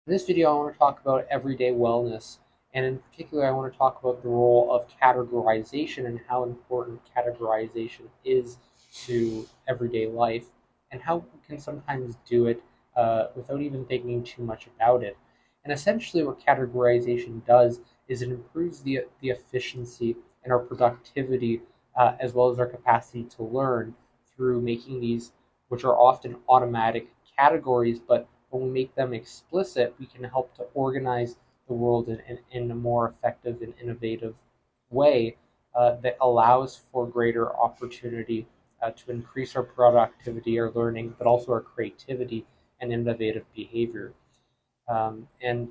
In this video, I want to talk about everyday wellness, and in particular, I want to talk about the role of categorization and how important categorization is to everyday life, and how we can sometimes do it without even thinking too much about it. And essentially, what categorization does is it improves the efficiency and our productivity, as well as our capacity to learn through making these, which are often automatic categories, but when we make them explicit, we can help to organize the world in a more effective and innovative way that allows for greater opportunity to increase our productivity, our learning, but also our creativity and innovative behavior. And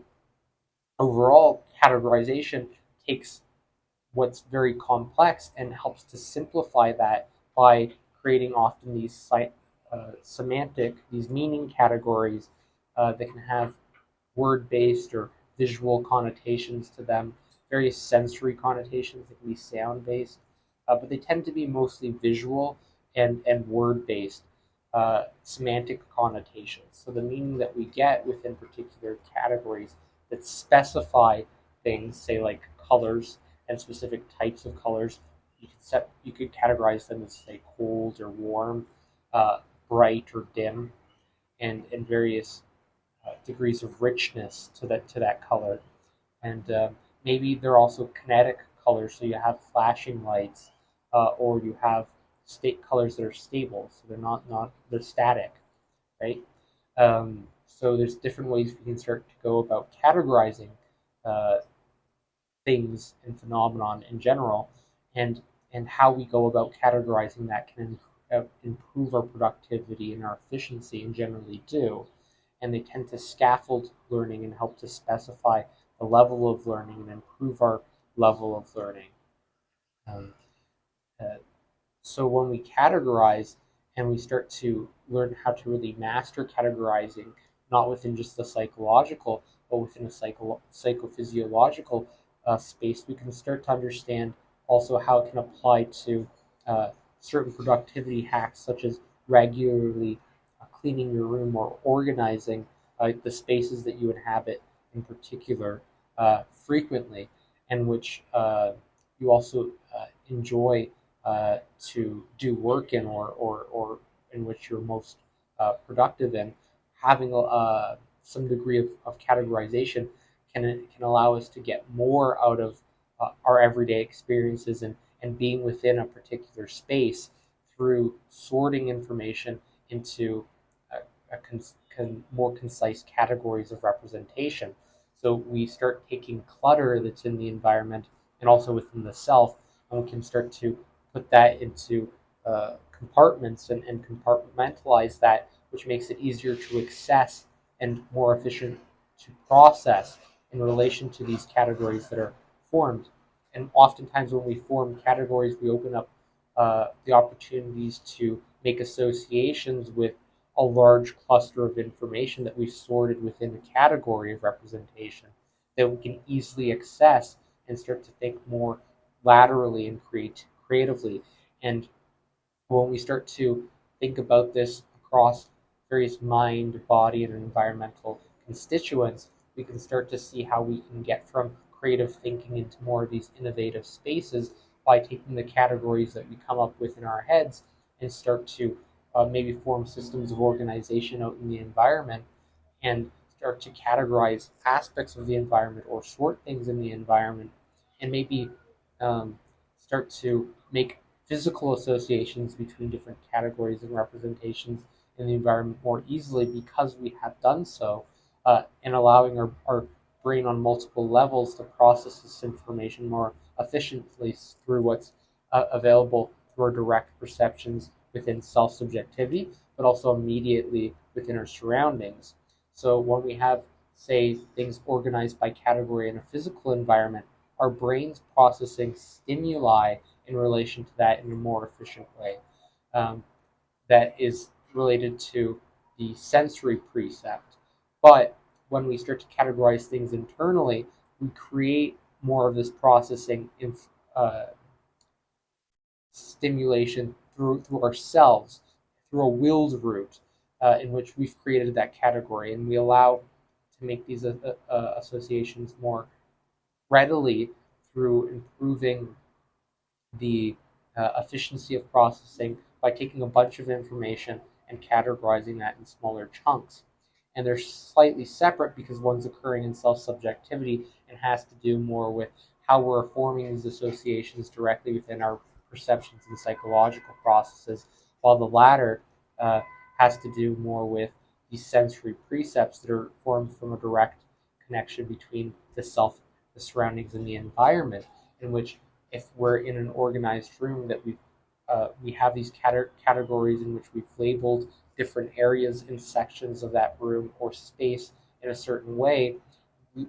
overall, categorization takes what's very complex and helps to simplify that by creating often these semantic, these meaning categories that can have word-based or visual connotations to them, various sensory connotations that can be sound-based, but they tend to be mostly visual and word-based semantic connotations. So the meaning that we get within particular categories that specify things, say like colors and specific types of colors, you could categorize them as say cold or warm, bright or dim, and various degrees of richness to that color. And maybe they're also kinetic colors, so you have flashing lights, or you have state colors that are stable, so they're static, right? So there's different ways we can start to go about categorizing uh, things and phenomenon in general, and how we go about categorizing that can improve our productivity and our efficiency, and generally do. And they tend to scaffold learning and help to specify the level of learning and improve our level of learning. Um, uh, so when we categorize and we start to learn how to really master categorizing, not within just the psychological, but within a psychophysiological space, we can start to understand also how it can apply to uh, certain productivity hacks, such as regularly cleaning your room or organizing the spaces that you inhabit in particular frequently, and which you also enjoy to do work in, or in which you're most productive in. Having some degree of categorization can allow us to get more out of our everyday experiences, and being within a particular space through sorting information into more concise categories of representation. So we start taking clutter that's in the environment and also within the self, and we can start to put that into compartments, and compartmentalize that, which makes it easier to access and more efficient to process in relation to these categories that are formed. And oftentimes, when we form categories, we open up the opportunities to make associations with a large cluster of information that we've sorted within a category of representation that we can easily access and start to think more laterally and creatively. And when we start to think about this across various mind, body, and environmental constituents, we can start to see how we can get from creative thinking into more of these innovative spaces by taking the categories that we come up with in our heads and start to maybe form systems of organization out in the environment, and start to categorize aspects of the environment or sort things in the environment, and maybe um, start to make physical associations between different categories and representations in the environment more easily because we have done so, and allowing our brain on multiple levels to process this information more efficiently through what's available through our direct perceptions within self subjectivity, but also immediately within our surroundings. So when we have, say, things organized by category in a physical environment, our brain's processing stimuli in relation to that in a more efficient way. Um, that is related to the sensory precept. But when we start to categorize things internally, we create more of this processing uh, stimulation through ourselves, through a willed route in which we've created that category, and we allow to make these associations more readily through improving the efficiency of processing by taking a bunch of information and categorizing that in smaller chunks. And they're slightly separate because one's occurring in self subjectivity and has to do more with how we're forming these associations directly within our perceptions and psychological processes, while the latter uh, has to do more with these sensory precepts that are formed from a direct connection between the self, the surroundings, and the environment, in which if we're in an organized room that we have these categories in which we've labeled different areas and sections of that room or space in a certain way. We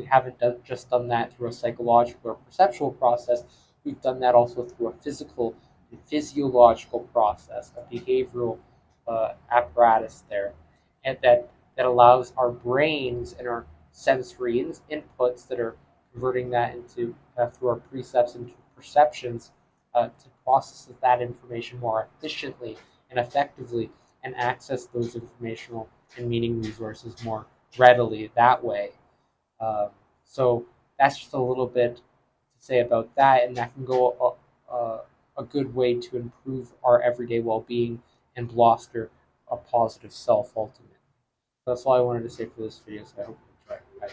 haven't just done that through a psychological or perceptual process. We've done that also through a physical and physiological process, a behavioral apparatus there, and that allows our brains and our sensory inputs that are converting that into through our precepts into perceptions to process that information more efficiently and effectively and access those informational and meaning resources more readily that way. Uh, so that's just a little bit to say about that, and that can go a good way to improve our everyday well-being and foster a positive self ultimately. That's all I wanted to say for this video. So I hope you enjoy it. Bye.